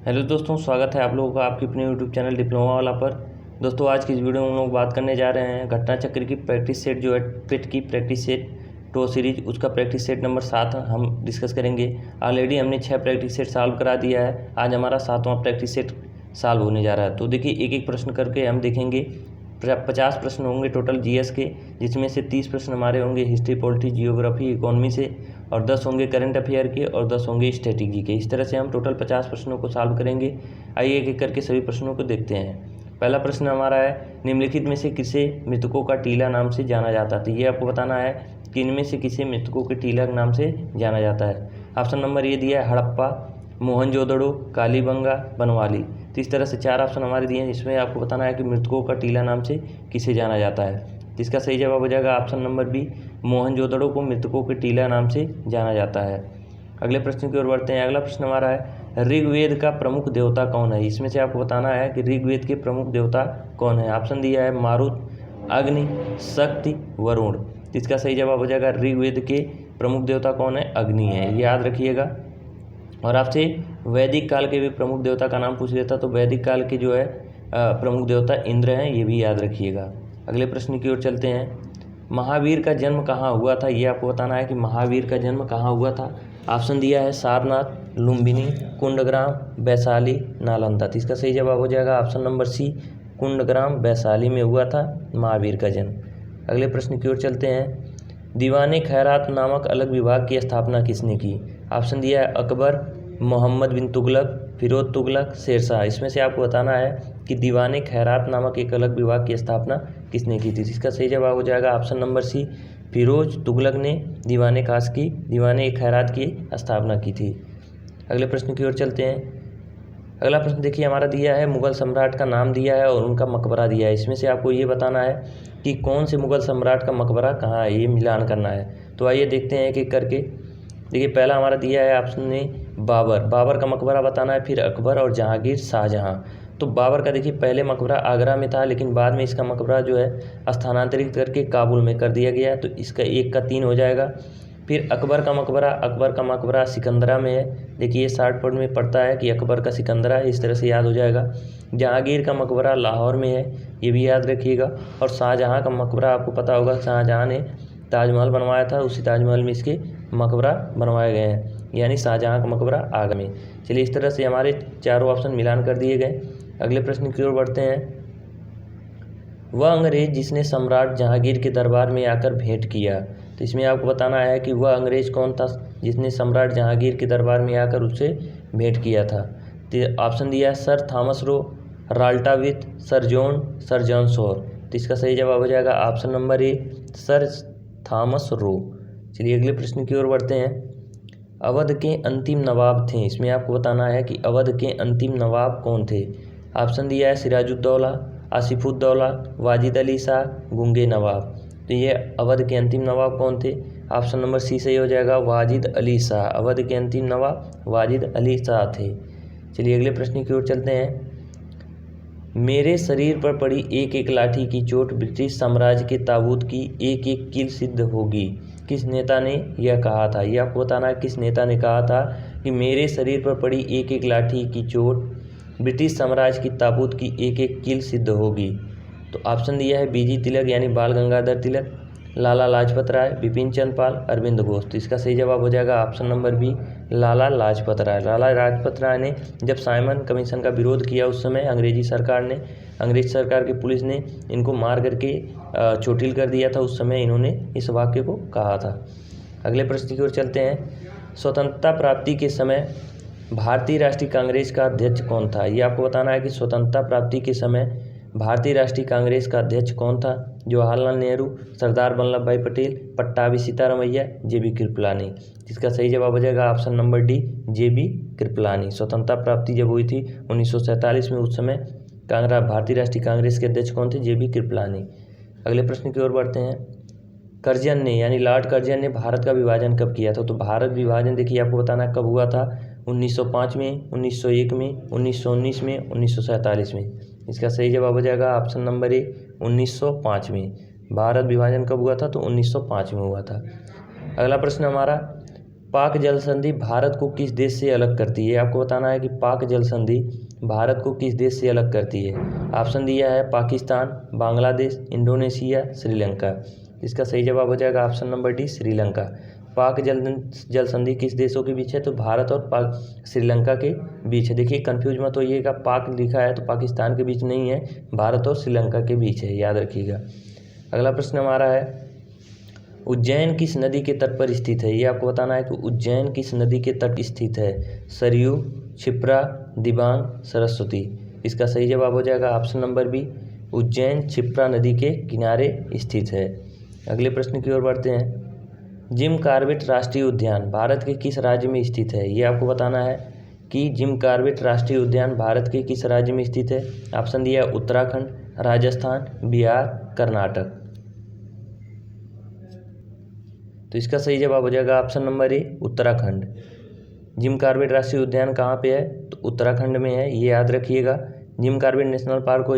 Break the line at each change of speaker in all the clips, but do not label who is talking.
Hello दोस्तों, स्वागत है आप लोगों का आपके अपने यूट्यूब चैनल डिप्लोमा वाला पर। दोस्तों, आज की इस वीडियो में हम लोग बात करने जा रहे हैं घटना चक्र की प्रैक्टिस सेट जो है पेट की प्रैक्टिस सेट टो सीरीज, उसका प्रैक्टिस सेट नंबर 7 हम डिस्कस करेंगे। ऑलरेडी हमने 6 प्रैक्टिस सेट सॉल्व करा दिया है। आज हमारा 7वां प्रैक्टिस सेट सॉल्व होने जा रहा है। तो देखिए, एक एक प्रश्न करके हम देखेंगे। 50 प्रश्न होंगे टोटल जीएस के, जिसमें से 30 प्रश्न हमारे होंगे हिस्ट्री, पॉलिटी, जियोग्राफी, इकोनॉमी से, और 10 होंगे करंट अफेयर के, और 10 होंगे स्ट्रेटेजी के। इस तरह से हम टोटल 50 प्रश्नों को सॉल्व करेंगे। आइए एक एक करके सभी प्रश्नों को देखते हैं। पहला प्रश्न हमारा है, निम्नलिखित में से किसे मृतकों का टीला नाम से जाना जाता है। तो ये आपको बताना है कि इनमें से किसे मृतकों के टीला नाम से जाना जाता है। ऑप्शन नंबर ये दिया है हड़प्पा, मोहनजोदड़ो, कालीबंगा, बनवाली। तो इस तरह से 4 ऑप्शन हमारे दिए हैं, जिसमें आपको बताना है कि मृतकों का टीला नाम से किसे जाना जाता है। तो इसका सही जवाब हो जाएगा ऑप्शन नंबर बी, मोहनजोदड़ो को मृतकों के टीला नाम से जाना जाता है। अगले प्रश्न की ओर बढ़ते हैं। अगला प्रश्न हमारा है, ऋग्वेद का प्रमुख देवता कौन है। इसमें से आपको बताना है कि ऋग्वेद के प्रमुख देवता कौन है। ऑप्शन दिया है मारुत, अग्नि, शक्ति, वरुण। तो इसका सही जवाब हो जाएगा ऋग्वेद के प्रमुख देवता कौन है, अग्नि है, ये याद रखिएगा। और आपसे वैदिक काल के भी प्रमुख देवता का नाम पूछ लेता, तो वैदिक काल के जो है प्रमुख देवता इंद्र हैं, ये भी याद रखिएगा। अगले प्रश्न की ओर चलते हैं। महावीर का जन्म कहाँ हुआ था, ये आपको बताना है कि महावीर का जन्म कहाँ हुआ था। ऑप्शन दिया है सारनाथ, लुम्बिनी, कुंडग्राम, वैशाली, नालंदा। तो इसका सही जवाब हो जाएगा option number C, Kundagram, Vaishali में हुआ था महावीर का जन्म। अगले प्रश्न की ओर चलते हैं। दीवाने खैरात नामक अलग विभाग की स्थापना किसने की। ऑप्शन दिया है अकबर, मोहम्मद बिन तुगलक, फिरोज तुगलक, शेरशाह। इसमें से आपको बताना है कि दीवाने खैरात नामक एक अलग विभाग की स्थापना किसने की थी। इसका सही जवाब हो जाएगा option number C, Firoz Tughlaq ने दीवाने खैरात की स्थापना की थी। अगले प्रश्न की ओर चलते हैं। अगला प्रश्न देखिए, हमारा दिया है मुगल सम्राट का नाम दिया है और उनका मकबरा दिया है। इसमें से आपको ये बताना है कि कौन से मुगल सम्राट का मकबरा कहाँ है, ये मिलान करना है। तो आइए देखते हैं एक एक करके। देखिए, पहला हमारा दिया है ऑप्शन में बाबर का मकबरा बताना है, फिर अकबर और जहांगीर, शाहजहां। तो बाबर का देखिए पहले मकबरा आगरा में था, लेकिन बाद में इसका मकबरा जो है स्थानांतरित करके काबुल में कर दिया गया, तो इसका 1 का 3 हो जाएगा। फिर अकबर का मकबरा सिकंदरा में है। देखिए, ये शॉर्ट पॉइंट में पड़ता है कि अकबर का सिकंदरा है, इस तरह से याद हो जाएगा। जहांगीर का मकबरा लाहौर में है, ये भी याद रखिएगा। और शाहजहां का मकबरा आपको पता होगा, शाहजहां ने ताजमहल बनवाया था, उसी ताजमहल में इसके मकबरा बनवाए गए हैं, यानी शाहजहां का मकबरा आगरा में। चलिए, इस तरह से हमारे चारों ऑप्शन मिलान कर दिए गए। अगले प्रश्न की ओर बढ़ते हैं। वह अंग्रेज जिसने सम्राट जहांगीर के दरबार में आकर भेंट किया। तो इसमें आपको बताना है कि वह अंग्रेज कौन था जिसने सम्राट जहांगीर के दरबार में आकर उससे भेंट किया था। तो ऑप्शन दिया है सर थॉमस रो, राल्टाविथ, सर जॉन शोर। तो इसका सही जवाब हो जाएगा option number A, Sir Thomas Roe. चलिए अगले प्रश्न की ओर बढ़ते हैं। अवध के अंतिम नवाब थे। इसमें आपको बताना है कि अवध के अंतिम नवाब कौन थे। ऑप्शन दिया है सिराजुद्दौला, आसिफुद्दौला, वाजिद अली शाह, गुंगे नवाब। तो ये अवध के अंतिम नवाब कौन थे। ऑप्शन नंबर सी सही हो जाएगा, वाजिद अली शाह। अवध के अंतिम नवाब वाजिद अली शाह थे। चलिए अगले प्रश्न की ओर चलते हैं। मेरे शरीर पर पड़ी एक एक लाठी की चोट ब्रिटिश साम्राज्य के ताबूत की एक एक कील सिद्ध होगी। किस नेता ने यह कहा था। यह आपको बताना है किस नेता ने कहा था कि मेरे शरीर पर पड़ी एक एक लाठी की चोट ब्रिटिश साम्राज्य की ताबूत की एक एक कील सिद्ध होगी। तो ऑप्शन दिया है बीजी तिलक यानी बाल गंगाधर तिलक, लाला लाजपत राय, बिपिन चंद्र पाल, अरविंद घोष। तो इसका सही जवाब हो जाएगा option number B, Lala Lajpat Rai. Lala Lajpat Rai ने जब साइमन कमीशन का विरोध किया, उस समय अंग्रेज सरकार की पुलिस ने इनको मार करके चोटिल कर दिया था। उस समय इन्होंने इस वाक्य को कहा था। अगले प्रश्न की ओर चलते हैं। स्वतंत्रता प्राप्ति के समय भारतीय राष्ट्रीय कांग्रेस का अध्यक्ष कौन था। ये आपको बताना है कि स्वतंत्रता प्राप्ति के समय भारतीय राष्ट्रीय कांग्रेस का अध्यक्ष कौन था। जवाहरलाल नेहरू, सरदार वल्लभ भाई पटेल, पट्टाभी सीतारामैया, जेबी कृपलानी। इसका सही जवाब हो जाएगा ऑप्शन नंबर डी, जेबी कृपलानी। स्वतंत्रता प्राप्ति जब हुई थी 1947 में, उस समय भारतीय राष्ट्रीय कांग्रेस के अध्यक्ष कौन थे, जेबी कृपलानी। अगले प्रश्न की ओर बढ़ते हैं। कर्जन ने यानी लॉर्ड कर्जन ने भारत का विभाजन कब किया था। तो भारत विभाजन देखिए आपको बताना कब हुआ था, 1905 में, 1901 में, 1919 में, 1947 में। इसका सही जवाब हो जाएगा ऑप्शन नंबर ए, 1905 में। भारत विभाजन कब हुआ था, तो 1905 में हुआ था। अगला प्रश्न हमारा, पाक जल संधि भारत को किस देश से अलग करती है? आपको बताना है कि पाक जल संधि भारत को किस देश से अलग करती है। ऑप्शन दिया है पाकिस्तान, बांग्लादेश, इंडोनेशिया, श्रीलंका। इसका सही जवाब हो जाएगा ऑप्शन नंबर डी, श्रीलंका। पाक जल संधि किस देशों के बीच है? तो भारत और श्रीलंका के बीच है। देखिए कंफ्यूज मत होइएगा, पाक लिखा है तो पाकिस्तान के बीच नहीं है, भारत और श्रीलंका के बीच है, याद रखिएगा। अगला प्रश्न हमारा है, उज्जैन किस नदी के तट पर स्थित है? ये आपको बताना है कि उज्जैन किस नदी के तट स्थित है। सरयू, क्षिप्रा, दिबांग, सरस्वती। इसका सही जवाब हो जाएगा option number B, Ujjain Kshipra नदी के किनारे स्थित है। अगले प्रश्न की ओर बढ़ते हैं, जिम कॉर्बेट राष्ट्रीय उद्यान भारत के किस राज्य में स्थित है? ये आपको बताना है कि जिम कॉर्बेट राष्ट्रीय उद्यान भारत के किस राज्य में स्थित है। ऑप्शन दिया है उत्तराखंड, राजस्थान, बिहार, कर्नाटक। तो इसका सही जवाब हो जाएगा ऑप्शन नंबर ए, उत्तराखंड। जिम कॉर्बेट राष्ट्रीय उद्यान कहाँ पे है? तो उत्तराखंड में है, ये याद रखिएगा। जिम कॉर्बेट नेशनल पार्क को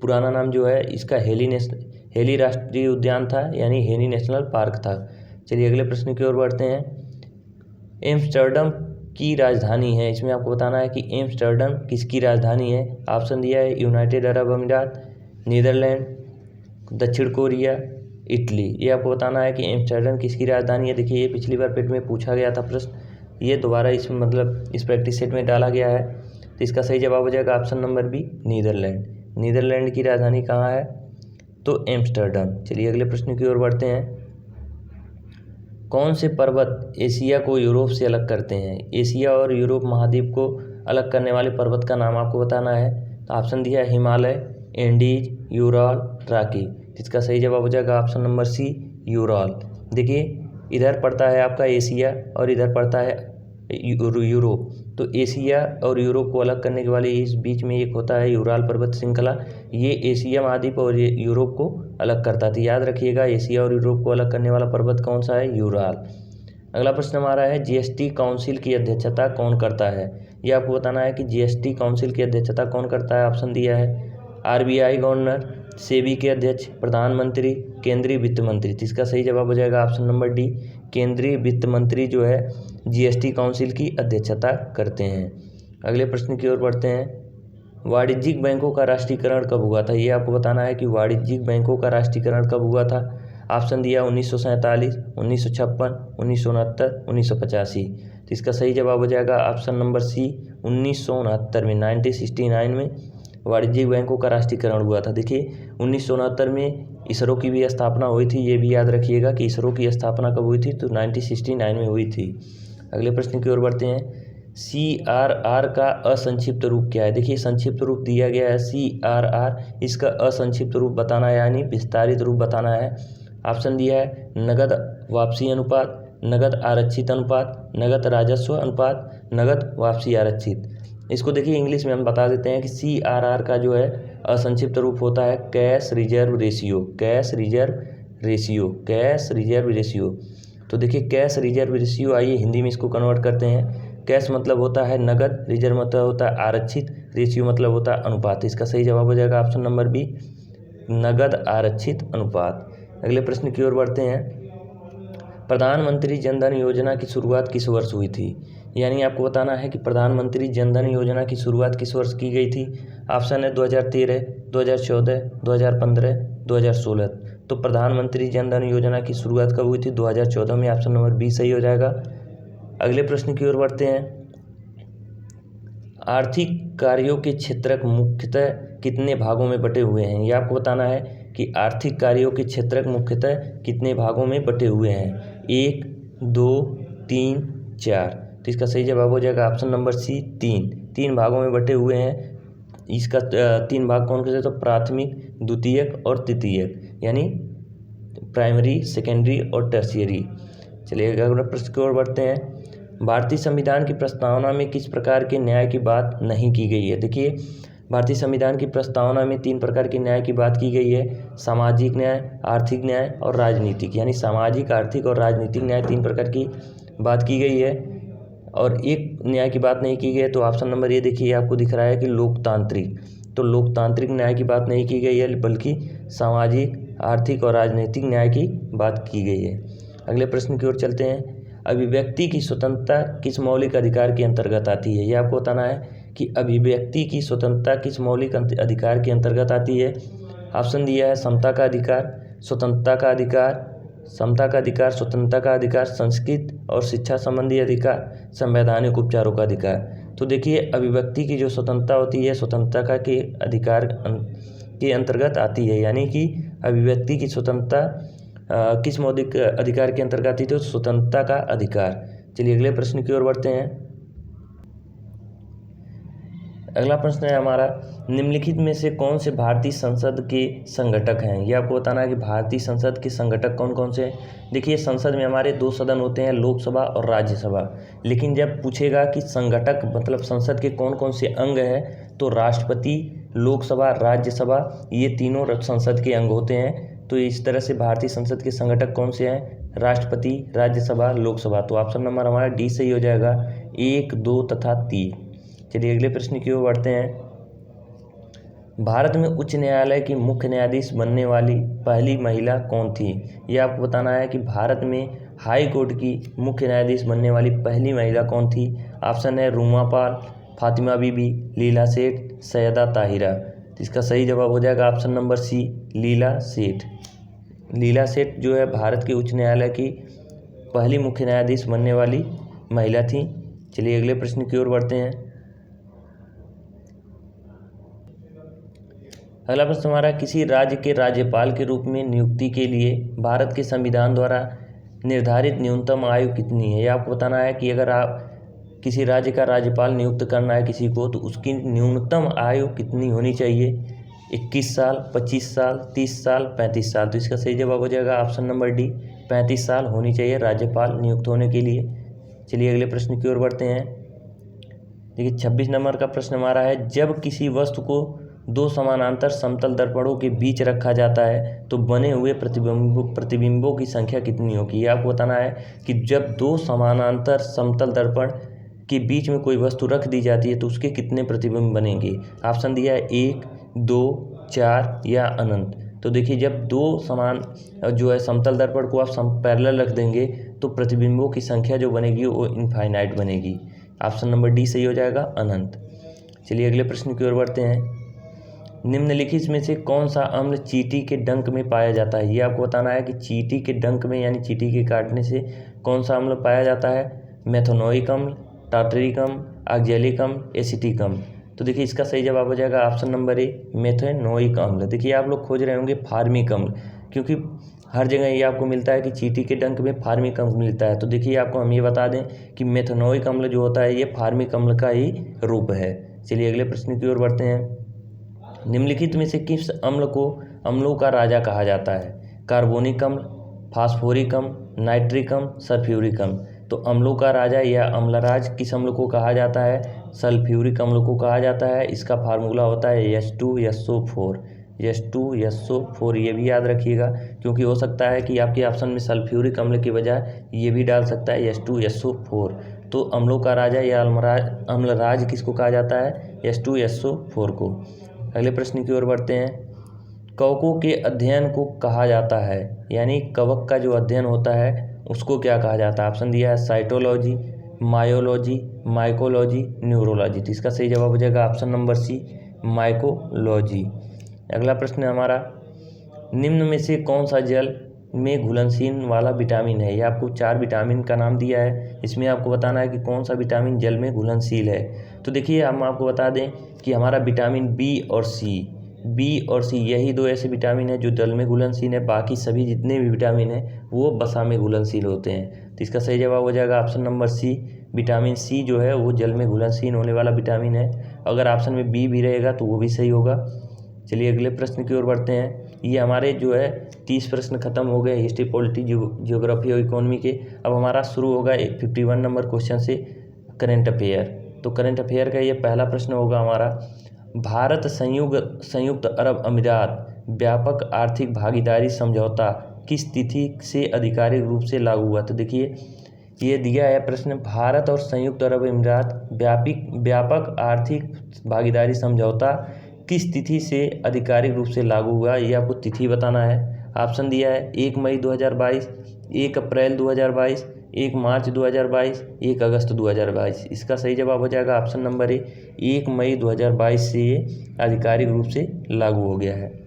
पुराना नाम जो है इसका हेली राष्ट्रीय उद्यान था, यानी हेली नेशनल पार्क था। चलिए अगले प्रश्न की ओर बढ़ते हैं, एम्स्टर्डम की राजधानी है, इसमें आपको बताना है कि एम्स्टर्डम किसकी राजधानी है। ऑप्शन दिया है यूनाइटेड अरब अमीरात, नीदरलैंड, दक्षिण कोरिया, इटली। ये आपको बताना है कि एम्स्टर्डम किसकी राजधानी है। देखिए ये पिछली बार पेट में पूछा गया था प्रश्न, ये दोबारा इस प्रैक्टिस सेट में डाला गया है। तो इसका सही जवाब हो जाएगा option number B, Netherlands. Netherlands की राजधानी कहाँ है? तो एम्स्टर्डम। चलिए अगले प्रश्न की ओर बढ़ते हैं, कौन से पर्वत एशिया को यूरोप से अलग करते हैं? एशिया और यूरोप महाद्वीप को अलग करने वाले पर्वत का नाम आपको बताना है। तो ऑप्शन दिया है हिमालय, एंडीज, यूराल, रॉकी। इसका सही जवाब हो जाएगा ऑप्शन नंबर सी, यूराल। देखिए इधर पड़ता है आपका एशिया और इधर पड़ता है यूरोप, तो एशिया और यूरोप को अलग करने के वाले इस बीच में एक होता है यूराल पर्वत श्रृंखला, ये एशिया महाद्वीप और यूरोप को अलग करता है। याद रखिएगा एशिया और यूरोप को अलग करने वाला पर्वत कौन सा है? यूराल। अगला प्रश्न हमारा है, जीएसटी काउंसिल की अध्यक्षता कौन करता है? ये आपको बताना है कि जीएसटी काउंसिल की अध्यक्षता कौन करता है। ऑप्शन दिया है आरबीआई गवर्नर, सेबी के अध्यक्ष, प्रधानमंत्री, केंद्रीय वित्त मंत्री। तो इसका सही जवाब हो जाएगा ऑप्शन नंबर डी, केंद्रीय वित्त मंत्री जो है जीएसटी काउंसिल की अध्यक्षता करते हैं। अगले प्रश्न की ओर बढ़ते हैं, वाणिज्यिक बैंकों का राष्ट्रीयकरण कब हुआ था? ये आपको बताना है कि वाणिज्यिक बैंकों का राष्ट्रीयकरण कब हुआ था। ऑप्शन दिया 1947, 1956, 1969, 1985। तो इसका सही जवाब हो जाएगा ऑप्शन नंबर सी, 1969 में, 1969 में वाणिज्यिक बैंकों का राष्ट्रीयकरण हुआ था। देखिए 1969 में इसरो की भी स्थापना हुई थी, ये भी याद रखिएगा कि इसरो की स्थापना कब हुई थी, तो 1969 में हुई थी। अगले प्रश्न की ओर बढ़ते हैं, CRR का असंक्षिप्त रूप क्या है? देखिए संक्षिप्त रूप दिया गया है CRR, इसका असंक्षिप्त रूप बताना है यानी विस्तारित रूप बताना है। ऑप्शन दिया है नगद वापसी अनुपात, नगद आरक्षित अनुपात, नगद राजस्व अनुपात, नगद वापसी आरक्षित। इसको देखिए इंग्लिश में हम बता देते हैं कि CRR का जो है असंक्षिप्त रूप होता है cash reserve ratio, cash reserve ratio, cash reserve ratio. तो देखिए कैश रिजर्व रेशियो, आइए हिंदी में इसको कन्वर्ट करते हैं। कैश मतलब होता है नगद, रिजर्व मतलब होता है आरक्षित, रेशियो मतलब होता है अनुपात। इसका सही जवाब हो जाएगा ऑप्शन नंबर बी, नगद आरक्षित अनुपात। अगले प्रश्न की ओर बढ़ते हैं, प्रधानमंत्री जन धन योजना की शुरुआत किस वर्ष हुई थी? यानी आपको बताना है कि प्रधानमंत्री जन धन योजना की शुरुआत किस वर्ष की गई थी। ऑप्शन है 2013, 2014, 2015, 2016। तो प्रधानमंत्री जन धन योजना की शुरुआत कब हुई थी? 2014 में, ऑप्शन नंबर बी सही हो जाएगा। अगले प्रश्न की ओर बढ़ते हैं, आर्थिक कार्यों के क्षेत्रक मुख्यतः कितने भागों में बटे हुए हैं? यह आपको बताना है कि आर्थिक कार्यों के क्षेत्रक मुख्यतः कितने भागों में बटे हुए हैं। 1, 2, 3, 4। तो इसका सही जवाब हो जाएगा ऑप्शन नंबर सी, 3 भागों में बटे हुए हैं। इसका 3 भाग कौन से? तो प्राथमिक, द्वितीयक और तृतीयक, यानी प्राइमरी, सेकेंडरी और टर्शियरी। चलिए अगले प्रश्न की ओर बढ़ते हैं, भारतीय संविधान की प्रस्तावना में किस प्रकार के न्याय की बात नहीं की गई है? देखिए भारतीय संविधान की प्रस्तावना में 3 प्रकार के न्याय की बात की गई है, सामाजिक न्याय, आर्थिक न्याय और राजनीतिक, यानी सामाजिक, आर्थिक और राजनीतिक न्याय 3 प्रकार की बात की गई है। और एक न्याय की बात नहीं की गई है, तो ऑप्शन नंबर ये देखिए आपको दिख रहा है कि लोकतांत्रिक। तो लोकतांत्रिक न्याय की बात नहीं की गई है, बल्कि सामाजिक, आर्थिक और राजनीतिक न्याय की बात की गई है। अगले प्रश्न की ओर चलते हैं, अभिव्यक्ति की स्वतंत्रता किस मौलिक अधिकार के अंतर्गत आती है? ये आपको बताना है कि अभिव्यक्ति की स्वतंत्रता किस मौलिक अधिकार के अंतर्गत आती है। ऑप्शन दिया है समता का अधिकार, स्वतंत्रता का अधिकार, समता का अधिकार, स्वतंत्रता का अधिकार, संस्कृत और शिक्षा संबंधी अधिकार, संवैधानिक उपचारों का अधिकार। तो देखिए अभिव्यक्ति की जो स्वतंत्रता होती है स्वतंत्रता का के अधिकार के अंतर्गत आती है, यानी कि अभिव्यक्ति की स्वतंत्रता किस मौलिक अधिकार के अंतर्गत आती है? तो स्वतंत्रता का अधिकार। चलिए अगले प्रश्न की ओर बढ़ते हैं। अगला प्रश्न है हमारा, निम्नलिखित में से कौन से भारतीय संसद के संगठक हैं? ये आपको बताना है कि भारतीय संसद के संगठक कौन कौन से हैं। देखिए संसद में हमारे 2 सदन होते हैं, लोकसभा और राज्यसभा। लेकिन जब पूछेगा कि संगठक मतलब संसद के कौन कौन से अंग हैं, तो राष्ट्रपति, लोकसभा, राज्यसभा, ये तीनों संसद के अंग होते हैं। तो इस तरह से भारतीय संसद के संगठक कौन से हैं? राष्ट्रपति, राज्यसभा, लोकसभा। तो ऑप्शन नंबर हमारा डी सही हो जाएगा, 1, 2 तथा 3। चलिए अगले प्रश्न की ओर बढ़ते हैं। भारत में उच्च न्यायालय की मुख्य न्यायाधीश बनने वाली पहली महिला कौन थी? ये आपको बताना है कि भारत में हाई कोर्ट की मुख्य न्यायाधीश बनने वाली पहली महिला कौन थी। ऑप्शन है रूमा पाल, फातिमा बीबी, लीला सेठ, सैयदा ताहिरा। तो इसका सही जवाब हो जाएगा ऑप्शन नंबर सी, लीला सेठ। लीला सेठ जो है भारत के उच्च न्यायालय की पहली मुख्य न्यायाधीश बनने वाली महिला थी। चलिए अगले प्रश्न की ओर बढ़ते हैं। अगला प्रश्न हमारा, किसी राज्य के राज्यपाल के रूप में नियुक्ति के लिए भारत के संविधान द्वारा निर्धारित न्यूनतम आयु कितनी है? ये आपको बताना है कि अगर आप किसी राज्य का राज्यपाल नियुक्त करना है किसी को, तो उसकी न्यूनतम आयु कितनी होनी चाहिए? 21 साल, 25 साल, 30 साल, 35 साल। तो इसका सही जवाब हो जाएगा ऑप्शन नंबर डी, 35 साल होनी चाहिए राज्यपाल नियुक्त होने के लिए। चलिए अगले प्रश्न की ओर बढ़ते हैं। देखिए 26 नंबर का प्रश्न हमारा है, जब किसी वस्तु को 2 समानांतर समतल दर्पणों के बीच रखा जाता है तो बने हुए प्रतिबिंबों की संख्या कितनी होगी? ये आपको बताना है कि जब 2 समानांतर समतल दर्पण के बीच में कोई वस्तु रख दी जाती है तो उसके कितने प्रतिबिंब बनेंगे। ऑप्शन दिया है 1, 2, 4 या अनंत। तो देखिए जब 2 समान जो है समतल दर्पण को आप पैरेलल रख देंगे तो प्रतिबिंबों की संख्या जो बनेगी वो इनफाइनाइट बनेगी। ऑप्शन नंबर डी सही हो जाएगा, अनंत। चलिए अगले प्रश्न की ओर बढ़ते हैं। निम्नलिखित में से कौन सा अम्ल चींटी के डंक में पाया जाता है? ये आपको बताना है कि चींटी के डंक में यानी चींटी के काटने से कौन सा अम्ल पाया जाता है। मेथनोइक अम्ल, टार्टरिक अम्ल, ऑक्जेलिक अम्ल, एसिटिक अम्ल। तो देखिए इसका सही जवाब हो जाएगा ऑप्शन नंबर ए, मेथनोइक अम्ल। देखिए आप लोग खोज रहे होंगे फार्मिक अम्ल, क्योंकि हर जगह ये आपको मिलता है कि चींटी के डंक में फार्मिक अम्ल मिलता है। तो देखिए आपको हम ये बता दें कि मेथनोइक अम्ल जो होता है ये फार्मिक अम्ल का ही रूप है। चलिए अगले प्रश्न की ओर बढ़ते हैं। निम्नलिखित में से किस अम्ल को अम्लों का राजा कहा जाता है? कार्बोनिक अम्ल, फास्फोरिक अम्ल, नाइट्रिक अम्ल, सल्फ्यूरिक अम्ल। तो अम्लों का राजा या अम्लराज किस अम्ल को कहा जाता है? सल्फ्यूरिक अम्ल को कहा जाता है। इसका फार्मूला होता है H2SO4। H2SO4 ये भी याद रखिएगा, क्योंकि हो सकता है कि आपके ऑप्शन में सल्फ्यूरिक अम्ल की बजाय ये भी डाल सकता है H2SO4। तो अम्लों का राजा या अम्लराज किसको कहा जाता है? H2SO4 को। अगले प्रश्न की ओर बढ़ते हैं। कवकों के अध्ययन को कहा जाता है, यानी कवक का जो अध्ययन होता है उसको क्या कहा जाता है? ऑप्शन दिया है साइटोलॉजी, मायोलॉजी, माइकोलॉजी, न्यूरोलॉजी। तो इसका सही जवाब हो जाएगा ऑप्शन नंबर सी, माइकोलॉजी। अगला प्रश्न है हमारा, निम्न में से कौन सा जल में घुलनशील वाला विटामिन है? ये आपको 4 विटामिन का नाम दिया है, इसमें आपको बताना है कि कौन सा विटामिन जल में घुलनशील है। तो देखिए हम आपको बता दें कि हमारा विटामिन बी और सी यही 2 ऐसे विटामिन हैं जो जल में घुलनशील है। बाकी सभी जितने भी विटामिन हैं वो वसा में घुलनशील होते हैं। तो इसका सही जवाब हो जाएगा option number C, vitamin C जो है वो जल में घुलनशील होने वाला विटामिन है। अगर ऑप्शन में बी भी रहेगा तो वो भी सही होगा। चलिए अगले प्रश्न की ओर बढ़ते हैं। ये हमारे जो है 30 प्रश्न खत्म हो गए हिस्ट्री, पॉलिटी, जियोग्राफी और इकोनॉमी के। अब हमारा शुरू होगा 51 नंबर क्वेश्चन से करंट अफेयर। तो करंट अफेयर का ये पहला प्रश्न होगा हमारा, भारत संयुक्त अरब अमीरात व्यापक आर्थिक भागीदारी समझौता किस तिथि से आधिकारिक रूप से लागू हुआ? तो देखिए ये दिया है प्रश्न, भारत और संयुक्त अरब अमीरात व्यापक आर्थिक भागीदारी समझौता किस तिथि से आधिकारिक रूप से लागू हुआ? ये आपको तिथि बताना है। ऑप्शन दिया है 1 मई 2022, 1 अप्रैल 2022, 1 मार्च 2022, 1 अगस्त 2022। इसका सही जवाब हो जाएगा ऑप्शन नंबर ए, 1 मई 2022 से ये आधिकारिक रूप से लागू हो गया है।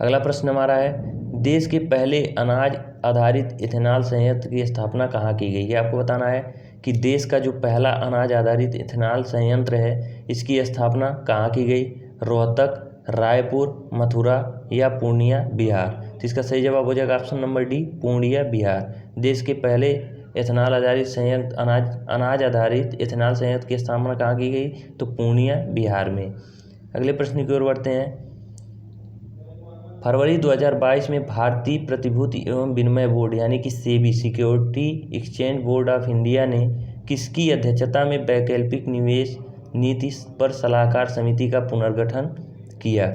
अगला प्रश्न हमारा है, देश के पहले अनाज आधारित इथेनॉल संयंत्र की स्थापना कहाँ की गई? ये आपको बताना है कि देश का जो पहला अनाज आधारित इथेनॉल संयंत्र है इसकी स्थापना कहाँ की गई? रोहतक, रायपुर, मथुरा या पूर्णिया, बिहार। तो इसका सही जवाब हो जाएगा option number D, Purnia, Bihar. देश के पहले इथेनॉल आधारित संयंत्र अनाज आधारित इथेनॉल संयंत्र की स्थापना कहाँ की गई? तो पूर्णिया, बिहार में। अगले प्रश्न की ओर बढ़ते हैं। फरवरी 2022 में भारतीय प्रतिभूति एवं विनिमय बोर्ड यानी कि SEBI, security exchange board of India ने किसकी अध्यक्षता में वैकल्पिक निवेश नीति पर सलाहकार समिति का पुनर्गठन किया?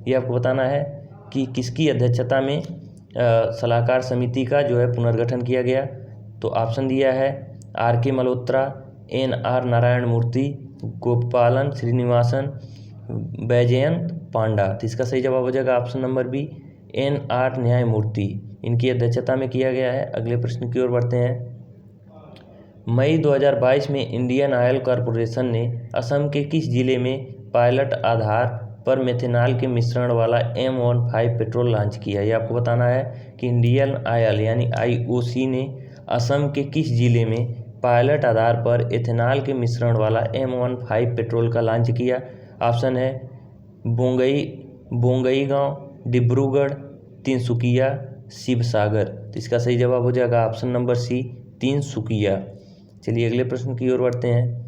ये आपको बताना है कि किसकी अध्यक्षता में सलाहकार समिति का जो है पुनर्गठन किया गया। तो ऑप्शन दिया है आर.के. मल्होत्रा, एन.आर. नारायण मूर्ति, गोपालन श्रीनिवासन, बैजयंत पांडा। तो इसका सही जवाब हो जाएगा ऑप्शन नंबर बी, एन.आर. न्यायमूर्ति। इनकी अध्यक्षता में किया गया है। अगले प्रश्न की ओर बढ़ते हैं। मई 2022 में इंडियन ऑयल कॉरपोरेशन ने असम के किस जिले में पायलट आधार पर मेथनॉल के मिश्रण वाला M15 पेट्रोल लॉन्च किया? ये आपको बताना है कि इंडियन ऑयल यानी IOC ने असम के किस जिले में पायलट आधार पर एथेनॉल के मिश्रण वाला M15 पेट्रोल का लॉन्च किया? ऑप्शन है बोंगईगांव, डिब्रूगढ़, तिनसुकिया, शिवसागर। तो इसका सही जवाब हो जाएगा ऑप्शन नंबर सी, तिनसुकिया। चलिए अगले प्रश्न की ओर बढ़ते हैं।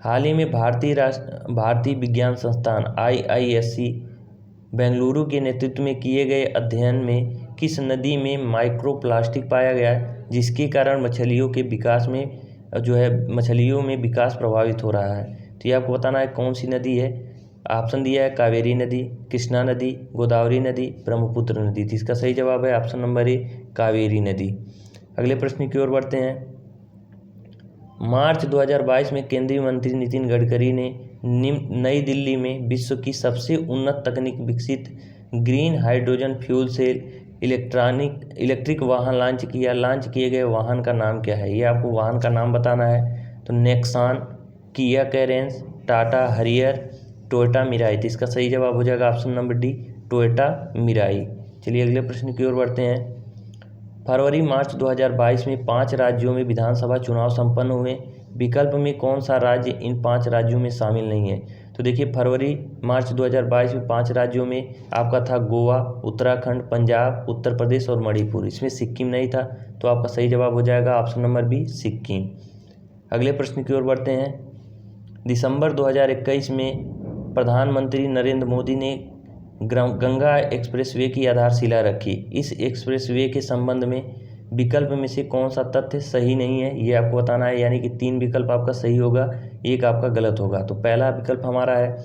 हाल ही में भारतीय विज्ञान संस्थान IISc बेंगलुरु के नेतृत्व में किए गए अध्ययन में किस नदी में माइक्रोप्लास्टिक पाया गया है जिसके कारण मछलियों में विकास प्रभावित हो रहा है? तो ये आपको बताना है कौन सी नदी है। ऑप्शन दिया है कावेरी नदी, कृष्णा नदी, गोदावरी नदी, ब्रह्मपुत्र नदी। तो इसका सही जवाब है ऑप्शन नंबर ए, कावेरी नदी। अगले प्रश्न की ओर बढ़ते हैं। मार्च 2022 में केंद्रीय मंत्री नितिन गडकरी ने नई दिल्ली में विश्व की सबसे उन्नत तकनीक विकसित green hydrogen fuel cell electric वाहन लॉन्च किया। लॉन्च किए गए वाहन का नाम क्या है? ये आपको वाहन का नाम बताना है। तो नेक्सान, किया कैरेंस, टाटा हरियर, टोयोटा मिराई। तो इसका सही जवाब हो जाएगा option number D, Toyota Mirai. चलिए अगले प्रश्न की ओर बढ़ते हैं। फरवरी मार्च 2022 में 5 राज्यों में विधानसभा चुनाव संपन्न हुए। विकल्प में कौन सा राज्य इन 5 राज्यों में शामिल नहीं है? तो देखिए फरवरी मार्च 2022 में 5 राज्यों में आपका था गोवा, उत्तराखंड, पंजाब, उत्तर प्रदेश और मणिपुर। इसमें सिक्किम नहीं था, तो आपका सही जवाब हो जाएगा ऑप्शन नंबर बी, सिक्किम। अगले प्रश्न की ओर बढ़ते हैं। दिसंबर 2021 में प्रधानमंत्री नरेंद्र मोदी ने गंगा एक्सप्रेसवे की आधारशिला रखी। इस एक्सप्रेसवे के संबंध में विकल्प में से कौन सा तथ्य सही नहीं है? ये आपको बताना है, यानी कि 3 विकल्प आपका सही होगा, 1 आपका गलत होगा। तो पहला विकल्प हमारा है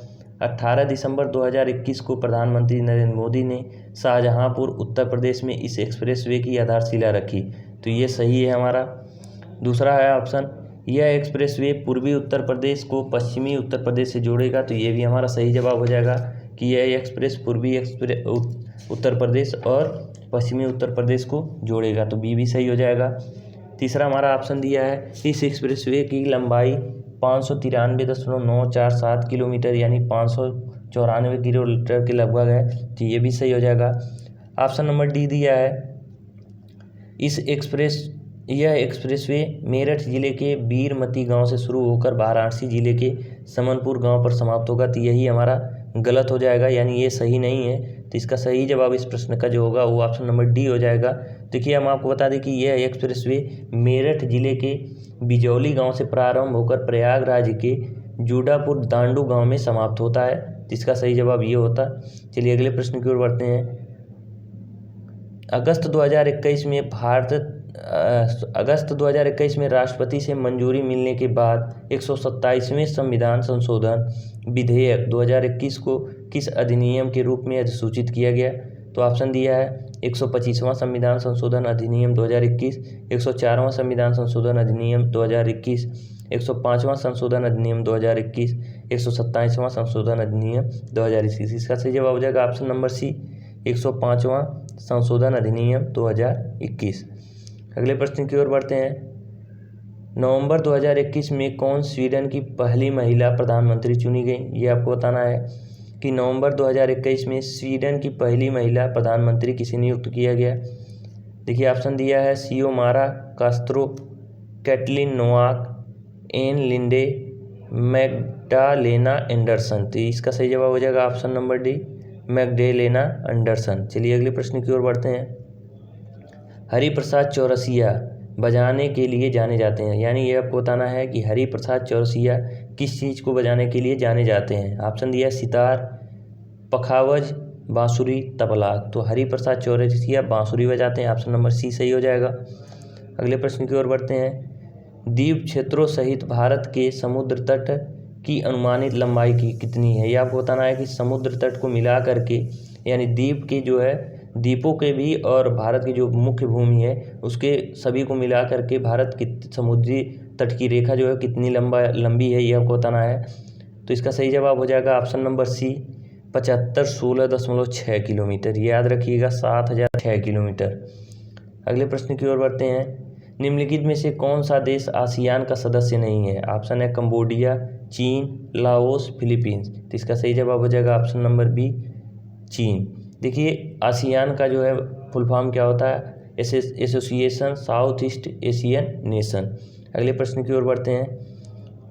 18 दिसंबर 2021 को प्रधानमंत्री नरेंद्र मोदी ने शाहजहांपुर उत्तर प्रदेश में इस एक्सप्रेसवे की आधारशिला रखी। तो ये सही है हमारा। दूसरा है ऑप्शन, यह एक्सप्रेसवे पूर्वी उत्तर प्रदेश को पश्चिमी उत्तर प्रदेश से जोड़ेगा। तो ये भी हमारा सही जवाब हो जाएगा कि यह एक्सप्रेस पूर्वी उत्तर प्रदेश और पश्चिमी उत्तर प्रदेश को जोड़ेगा। तो बी भी सही हो जाएगा। तीसरा हमारा ऑप्शन दिया है, इस एक्सप्रेसवे की लंबाई 593.947 किलोमीटर यानी 594 किलोमीटर के लगभग है। तो ये भी सही हो जाएगा। ऑप्शन नंबर डी दिया है, यह एक्सप्रेसवे मेरठ जिले के बीरमती गांव से शुरू होकर वाराणसी जिले के समनपुर गांव पर समाप्त होगा। तो यही हमारा गलत हो जाएगा, यानी ये सही नहीं है। तो इसका सही जवाब इस प्रश्न का जो होगा वो ऑप्शन नंबर डी हो जाएगा। देखिए हम आपको बता दें कि यह एक्सप्रेसवे मेरठ जिले के बिजौली गांव से प्रारंभ होकर प्रयागराज के जूडापुर दांडू गांव में समाप्त होता है। तो इसका सही जवाब ये होता। चलिए अगले प्रश्न की ओर बढ़ते हैं। अगस्त 2021 में राष्ट्रपति से मंजूरी मिलने के बाद 127वें संविधान संशोधन विधेयक 2021 को किस अधिनियम के रूप में अधिसूचित किया गया? तो ऑप्शन दिया है 125वां संविधान संशोधन अधिनियम 2021, 104वां संविधान संशोधन अधिनियम 2021, 105वां संशोधन अधिनियम 2021, 127वां संशोधन अधिनियम 2021। इसका सही जवाब हो जाएगा ऑप्शन नंबर सी, 105वां संशोधन अधिनियम 2021। अगले प्रश्न की ओर बढ़ते हैं। नवंबर 2021 में कौन स्वीडन की पहली महिला प्रधानमंत्री चुनी गई? ये आपको बताना है कि नवंबर 2021 में स्वीडन की पहली महिला प्रधानमंत्री किसे नियुक्त किया गया? देखिए ऑप्शन दिया है Xiomara Castro, Katalin Novak, Ann Linde, Magdalena Andersson. तो इसका सही जवाब हो जाएगा option number D, Magdalena Andersson. चलिए अगले प्रश्न की ओर बढ़ते हैं। हरिप्रसाद चौरसिया बजाने के लिए जाने जाते हैं, यानी ये आपको बताना है कि हरिप्रसाद चौरसिया किस चीज़ को बजाने के लिए जाने जाते हैं? ऑप्शन दिया सितार, पखावज, बांसुरी, तबला। तो हरिप्रसाद चौरसिया बांसुरी बजाते हैं, ऑप्शन नंबर सी सही हो जाएगा। अगले प्रश्न की ओर बढ़ते हैं। द्वीप क्षेत्रों सहित भारत के समुद्र तट की अनुमानित लंबाई की कितनी है? ये आपको बताना है कि समुद्र तट को मिला करके, यानी द्वीप के जो है द्वीपों के भी और भारत की जो मुख्य भूमि है उसके सभी को मिला करके भारत की समुद्री तट की रेखा जो है कितनी लंबी है, ये आपको बताना है। तो इसका सही जवाब हो जाएगा ऑप्शन नंबर सी, 7516.6 किलोमीटर। याद रखिएगा 7006 किलोमीटर। अगले प्रश्न की ओर बढ़ते हैं। निम्नलिखित में से कौन सा देश आसियान का सदस्य नहीं है? ऑप्शन है कंबोडिया, चीन, लाओस, फिलीपींस। तो इसका सही जवाब हो जाएगा ऑप्शन नंबर बी, चीन। देखिए आसियान का जो है फुल फॉर्म क्या होता है? Association south east Asian nation. अगले प्रश्न की ओर बढ़ते हैं।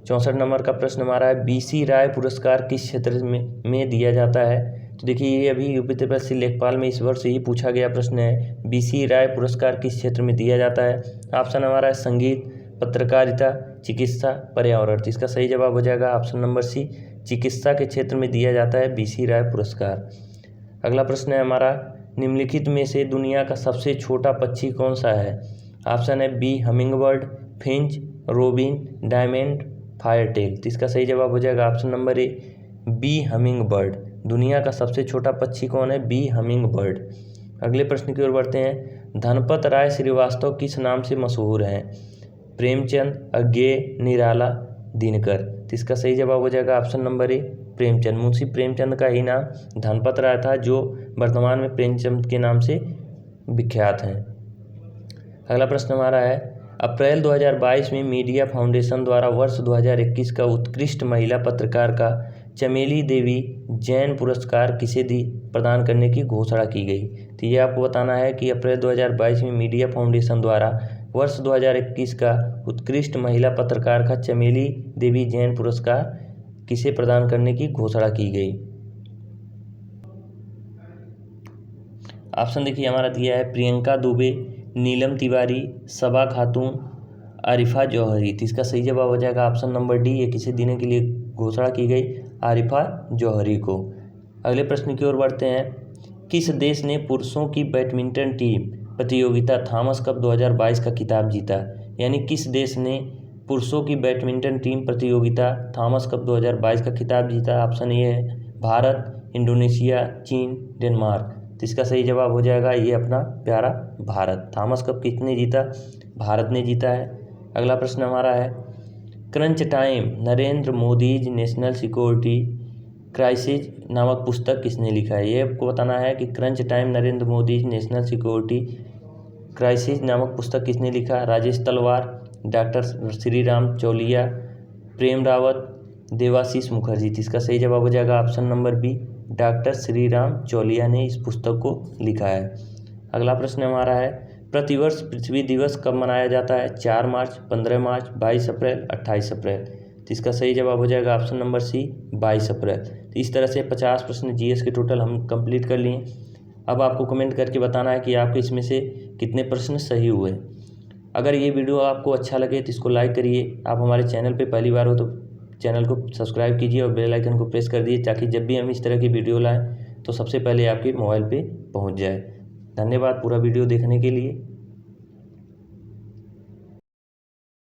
64 नंबर का प्रश्न हमारा है, BC राय पुरस्कार किस क्षेत्र में दिया जाता है? तो देखिए ये अभी यूपी त्रिपल लेखपाल में इस वर्ष ही पूछा गया प्रश्न है। BC राय पुरस्कार किस क्षेत्र में दिया जाता है? ऑप्शन हमारा है संगीत, पत्रकारिता, चिकित्सा, पर्यावरण। तो इसका सही जवाब हो जाएगा ऑप्शन नंबर सी, चिकित्सा के क्षेत्र में दिया जाता है BC राय पुरस्कार। अगला प्रश्न है हमारा, निम्नलिखित में से दुनिया का सबसे छोटा पक्षी कौन सा है? ऑप्शन है bee hummingbird, finch, robin, diamond, firetail. तो इसका सही जवाब हो जाएगा option number A, bee hummingbird. दुनिया का सबसे छोटा पक्षी कौन है? Bee hummingbird. अगले प्रश्न की ओर बढ़ते हैं। धनपत राय श्रीवास्तव किस नाम से मशहूर हैं? प्रेमचंद, अज्ञेय, निराला, दिनकर। तो इसका सही जवाब हो जाएगा ऑप्शन नंबर ए, प्रेमचंद। मुंशी प्रेमचंद का ही नाम धनपत राय था, जो वर्तमान में प्रेमचंद के नाम से विख्यात हैं। अगला प्रश्न हमारा है, अप्रैल 2022 में मीडिया फाउंडेशन द्वारा वर्ष 2021 का उत्कृष्ट महिला पत्रकार का चमेली देवी जैन पुरस्कार किसे प्रदान करने की घोषणा की गई? तो ये आपको बताना है कि अप्रैल 2022 में मीडिया फाउंडेशन द्वारा वर्ष 2021 का उत्कृष्ट महिला पत्रकार का चमेली देवी जैन पुरस्कार किसे प्रदान करने की घोषणा की गई? ऑप्शन देखिए हमारा दिया है प्रियंका दुबे, नीलम तिवारी, सबा खातून, आरिफा जौहरी। तो इसका सही जवाब हो जाएगा ऑप्शन नंबर डी, ये किसे देने के लिए घोषणा की गई? आरिफा जौहरी को। अगले प्रश्न की ओर बढ़ते हैं। किस देश ने पुरुषों की बैडमिंटन टीम प्रतियोगिता थॉमस कप 2022 का खिताब जीता? यानी किस देश ने पुरुषों की बैडमिंटन टीम प्रतियोगिता थॉमस कप 2022 का खिताब जीता? ऑप्शन ए है भारत, इंडोनेशिया, चीन, डेनमार्क। तो इसका सही जवाब हो जाएगा ये अपना प्यारा भारत। थॉमस कप किसने जीता? भारत ने जीता है। अगला प्रश्न हमारा है, crunch time Narendra Modi's national security crisis नामक पुस्तक किसने लिखा है? ये आपको बताना है कि crunch time Narendra Modi's national security crisis नामक पुस्तक किसने लिखा? राजेश तलवार, डॉक्टर श्री राम चौलिया, प्रेम रावत, देवाशीष मुखर्जी। इसका सही जवाब हो जाएगा option number B, doctor Shri Ram Chaulia ने इस पुस्तक को लिखा है। अगला प्रश्न हमारा है, प्रतिवर्ष पृथ्वी दिवस कब मनाया जाता है? 4 मार्च, 15 मार्च, 22 अप्रैल, 28 अप्रैल। तो इसका सही जवाब हो जाएगा ऑप्शन नंबर सी, 22 अप्रैल। तो इस तरह से 50 प्रश्न जीएस के टोटल हम कंप्लीट कर लिए। अब आपको कमेंट करके बताना है कि आपके इसमें से कितने प्रश्न सही हुए। अगर ये वीडियो आपको अच्छा लगे तो इसको लाइक करिए। आप हमारे चैनल पे पहली बार हो तो चैनल को सब्सक्राइब कीजिए और बेल आइकन को प्रेस कर दीजिए, ताकि जब भी हम इस तरह की वीडियो लाएं तो सबसे पहले आपके मोबाइल पे पहुंच जाए। धन्यवाद पूरा वीडियो देखने के लिए।